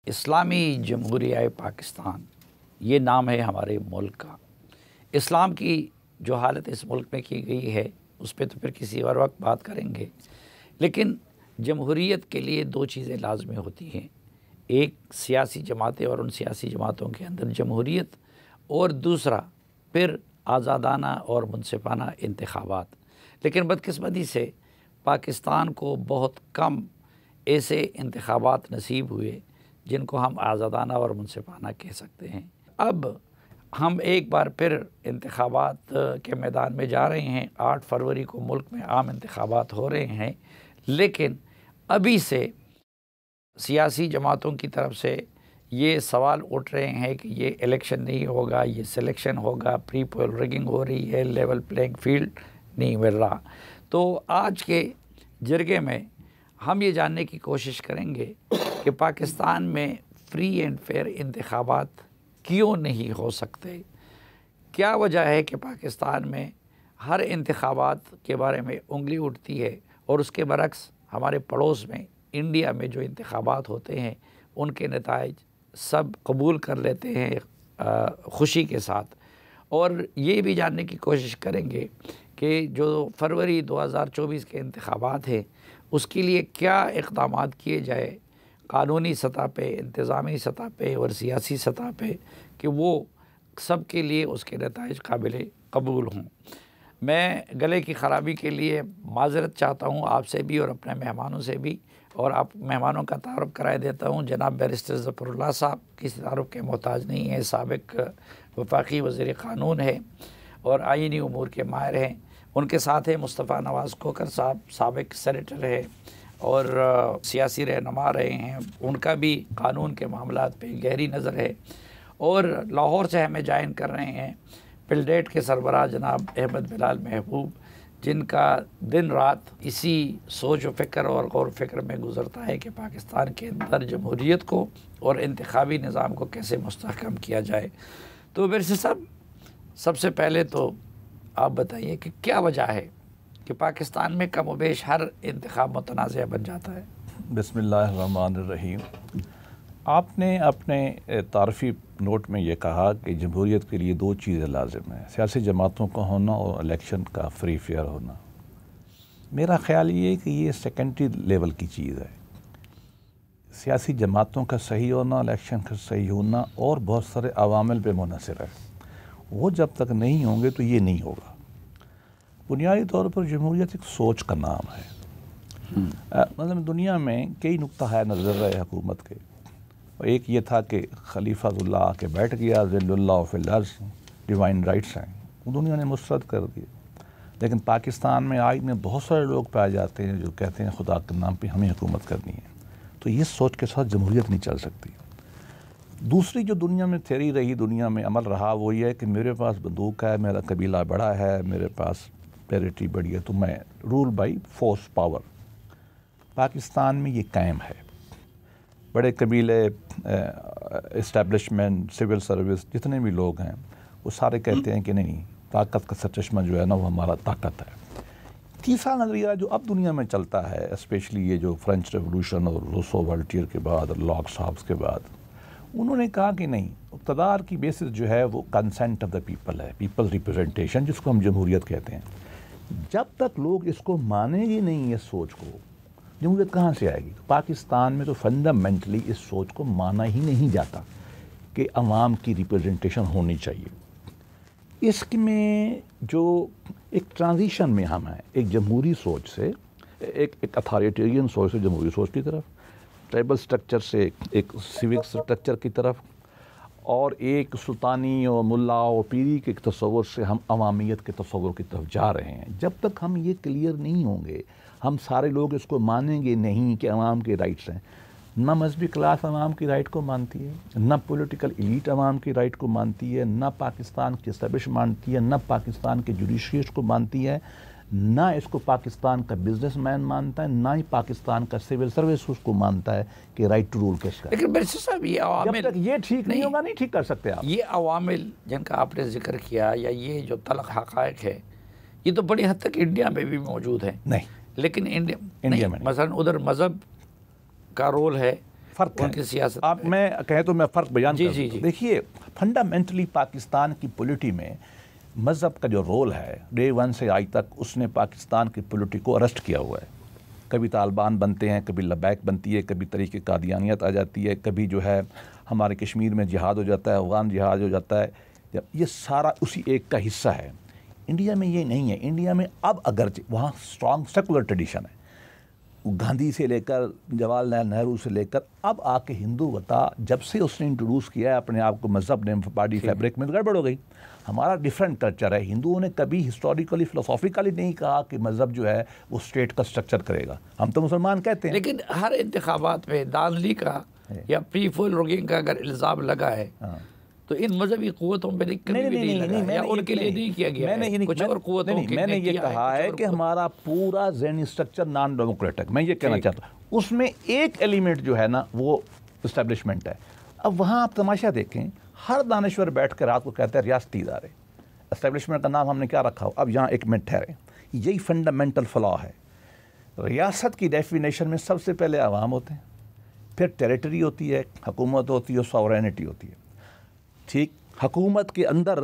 اسلامی جمہوریہ پاکستان یہ نام ہے ہمارے ملک کا۔ اسلام کی جو حالت اس ملک میں کی گئی ہے اس پہ تو پھر کسی اور وقت بات کریں گے، لیکن جمہوریت کے لیے دو چیزیں لازمی ہوتی ہیں، ایک سیاسی جماعتیں اور ان سیاسی جماعتوں کے اندر جمہوریت، اور دوسرا پھر آزادانہ اور منصفانہ انتخابات۔ لیکن بدقسمتی سے پاکستان کو بہت کم ایسے انتخابات نصیب ہوئے جن کو ہم آزادانہ اور منصفانہ کہہ سکتے ہیں۔ اب ہم ایک بار پھر انتخابات کے میدان میں جا رہے ہیں۔ 8 فروری کو ملک میں عام انتخابات ہو رہے ہیں، لیکن ابھی سے سیاسی جماعتوں کی طرف سے یہ سوال اٹھ رہے ہیں کہ یہ الیکشن نہیں ہوگا، یہ سلیکشن ہوگا، پری پول ریگنگ ہو رہی ہے، لیول پلینگ فیلڈ نہیں مل رہا۔ تو آج کے جرگے میں ہم یہ جاننے کی کوشش کریں گے کہ پاکستان میں فری اینڈ فیئر انتخابات کیوں نہیں ہو سکتے، کیا وجہ ہے کہ پاکستان میں ہر انتخابات کے بارے میں انگلی اٹھتی ہے اور اس کے برعکس ہمارے پڑوس میں انڈیا میں جو انتخابات ہوتے ہیں ان کے نتائج سب قبول کر لیتے ہیں خوشی کے ساتھ۔ اور یہ بھی جاننے کی کوشش کریں گے کہ جو فروری 2024 کے انتخابات ہیں اس کے لیے کیا اقدامات کیے جائے قانونی سطح پہ، انتظامی سطح پہ اور سیاسی سطح پہ کہ وہ سب کے لیے اس کے نتائج قابل قبول ہوں۔ میں گلے کی خرابی کے لیے معذرت چاہتا ہوں آپ سے بھی اور اپنے مہمانوں سے بھی، اور آپ مہمانوں کا تعارف کرائے دیتا ہوں۔ جناب بیرسٹر ظفر اللہ صاحب کسی تعارف کے محتاج نہیں ہیں، سابق وفاقی وزیر قانون ہے اور آئینی امور کے ماہر ہیں۔ ان کے ساتھ ہے مصطفیٰ نواز کھوکھر صاحب، سابق سینیٹر ہے اور سیاسی رہنما رہے ہیں، ان کا بھی قانون کے معاملات پہ گہری نظر ہے۔ اور لاہور سے ہمیں جوائن کر رہے ہیں پلڈیٹ کے سربراہ جناب احمد بلال محبوب، جن کا دن رات اسی سوچ و فکر اور غور و فکر میں گزرتا ہے کہ پاکستان کے اندر جمہوریت کو اور انتخابی نظام کو کیسے مستحکم کیا جائے۔ تو بیرسٹر صاحب، سب سے پہلے تو آپ بتائیے کہ کیا وجہ ہے کہ پاکستان میں کم و بیش ہر انتخاب متنازع بن جاتا ہے؟ بسم اللہ الرحمن الرحیم۔ آپ نے اپنے تعارفی نوٹ میں یہ کہا کہ جمہوریت کے لیے دو چیزیں لازم ہیں، سیاسی جماعتوں کا ہونا اور الیکشن کا فری فیئر ہونا۔ میرا خیال یہ ہے کہ یہ سیکنڈری لیول کی چیز ہے۔ سیاسی جماعتوں کا صحیح ہونا، الیکشن کا صحیح ہونا اور بہت سارے عوامل پہ منحصر ہے، وہ جب تک نہیں ہوں گے تو یہ نہیں ہوگا۔ بنیادی طور پر جمہوریت ایک سوچ کا نام ہے۔ مطلب دنیا میں کئی نقطہ نظر رہے حکومت کے، ایک یہ تھا کہ خلیفہ اللہ آ کے بیٹھ گیا، ذل اللہ فی الارض، ڈیوائن رائٹس ہیں، وہ دنیا نے مسترد کر دیے۔ لیکن پاکستان میں آج میں بہت سارے لوگ پائے جاتے ہیں جو کہتے ہیں خدا کے نام پہ ہمیں حکومت کرنی ہے، تو یہ سوچ کے ساتھ جمہوریت نہیں چل سکتی۔ دوسری جو دنیا میں تھیوری رہی، دنیا میں عمل رہا، وہ یہ ہے کہ میرے پاس بندوق ہے، میرا قبیلہ بڑا ہے، میرے پاس ٹیریٹری بڑی ہے، تو میں rule by force power. Pakistan میں یہ قائم ہے۔ بڑے قبیلے، اسٹیبلشمنٹ، سول سروس، جتنے بھی لوگ ہیں وہ سارے کہتے ہیں کہ نہیں، طاقت کا سرچشمہ جو ہے نا وہ ہمارا طاقت ہے۔ تیسرا نظریہ جو اب دنیا میں چلتا ہے، اسپیشلی یہ جو فرینچ ریولوشن اور روسو والٹیئر کے بعد اور لاک صاحب کے بعد، انہوں نے کہا کہ نہیں، اقتدار کی بیسس جو ہے وہ کنسنٹ آف دا پیپل ہے، پیپل ریپرزنٹیشن، جس کو ہم جمہوریت کہتے ہیں۔ جب تک لوگ اس کو مانیں گے نہیں، اس سوچ کو، جمہوریت کہاں سے آئے گی؟ پاکستان میں تو فنڈامنٹلی اس سوچ کو مانا ہی نہیں جاتا کہ عوام کی ریپرزنٹیشن ہونی چاہیے۔ اس میں جو ایک ٹرانزیشن میں ہم ہیں، ایک جمہوری سوچ سے ایک اتھارٹیرین سوچ سے جمہوری سوچ کی طرف، ٹرائبل سٹرکچر سے ایک سیوک سٹرکچر کی طرف، اور ایک سلطانی اور ملا اور پیری کے تصور سے ہم عوامیت کے تصور کی طرف جا رہے ہیں۔ جب تک ہم یہ کلیئر نہیں ہوں گے، ہم سارے لوگ اس کو مانیں گے نہیں کہ عوام کے رائٹس ہیں۔ نہ مذہبی کلاس عوام کی رائٹ کو مانتی ہے، نہ پولیٹیکل ایلیٹ عوام کی رائٹ کو مانتی ہے، نہ پاکستان کی اسٹیبلش مانتی ہے، نہ پاکستان کے جوڈیشری اس کو مانتی ہے، نہ اس کو پاکستان کا بزنس مین مانتا ہے، نہ ہی پاکستان کا سول سروس اس کو مانتا ہے کہ رائٹ ٹو رول کس کا ہے۔ لیکن بیرسٹر صاحب، یہ عوامل جب تک یہ ٹھیک نہیں ہوگا نہیں ٹھیک کر سکتے آپ۔ یہ عوامل جن کا آپ نے ذکر کیا یا یہ جو تلخ حقائق ہے، یہ تو بڑی حد تک انڈیا میں بھی موجود ہیں۔ نہیں، لیکن انڈیا میں نہیں۔ مثلا ادھر مذہب کا رول ہے، فرق ان کی سیاست آپ میں کہیں تو میں فرق بیان جی کر جی دوں۔ جی دیکھیے فنڈامنٹلی پاکستان کی پولیٹی میں مذہب کا جو رول ہے ڈے ون سے آج تک اس نے پاکستان کی پولیٹی کو ارسٹ کیا ہوا ہے۔ کبھی طالبان بنتے ہیں، کبھی لبیک بنتی ہے، کبھی طریق قادیانیت آ جاتی ہے، کبھی جو ہے ہمارے کشمیر میں جہاد ہو جاتا ہے، افغان جہاد ہو جاتا ہے، یہ سارا اسی ایک کا حصہ ہے۔ انڈیا میں یہ نہیں ہے۔ انڈیا میں اب اگرچہ وہاں اسٹرانگ سیکولر ٹریڈیشن ہے، گاندھی سے لے کر جواہر لال نہرو سے لے کر اب آ کے ہندو وطا جب سے اس نے انٹروڈیوس کیا ہے اپنے آپ کو مذہب نے باڈی فیبرک میں، گڑبڑ ہو گئی۔ ہمارا ڈیفرنٹ کلچر ہے۔ ہندوؤں نے کبھی ہسٹوریکلی فلسافیکلی نہیں کہا کہ مذہب جو ہے وہ اسٹیٹ کا اسٹرکچر کرے گا۔ ہم تو مسلمان کہتے ہیں، لیکن ہر انتخابات میں دانلی کا یا پری فل روگنگ کا اگر الزام لگا ہے تو ان مذہبی قوتوں پہ کبھی بھی نہیں لگا یا ان کے لیے نہیں کیا گیا ہے، کچھ اور قوتوں کے میں نے یہ کہا ہے کہ ہمارا پورا ذہنی اسٹرکچر نان ڈیموکریٹک، میں یہ کہنا چاہتا ہوں اس میں ایک ایلیمنٹ جو ہے نا وہ اسٹیبلشمنٹ ہے۔ اب وہاں آپ تماشا دیکھیں، ہر دانشور بیٹھ کر رات کو کہتا ہے ریاستی ادارے، اسٹیبلشمنٹ کا نام ہم نے کیا رکھا ہو۔ اب یہاں ایک منٹ ٹھہرے، یہی فنڈامنٹل فلا ہے۔ ریاست کی ڈیفینیشن میں سب سے پہلے عوام ہوتے ہیں، پھر ٹیریٹری ہوتی ہے، حکومت ہوتی ہے، ساورینٹی ہوتی ہے، ٹھیک۔ حکومت کے اندر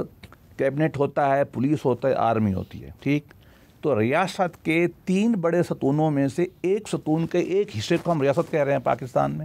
کیبنٹ ہوتا ہے، پولیس ہوتا ہے، آرمی ہوتی ہے، ٹھیک۔ تو ریاست کے 3 بڑے ستونوں میں سے ایک ستون کے ایک حصے کو ہم ریاست کہہ رہے ہیں پاکستان میں۔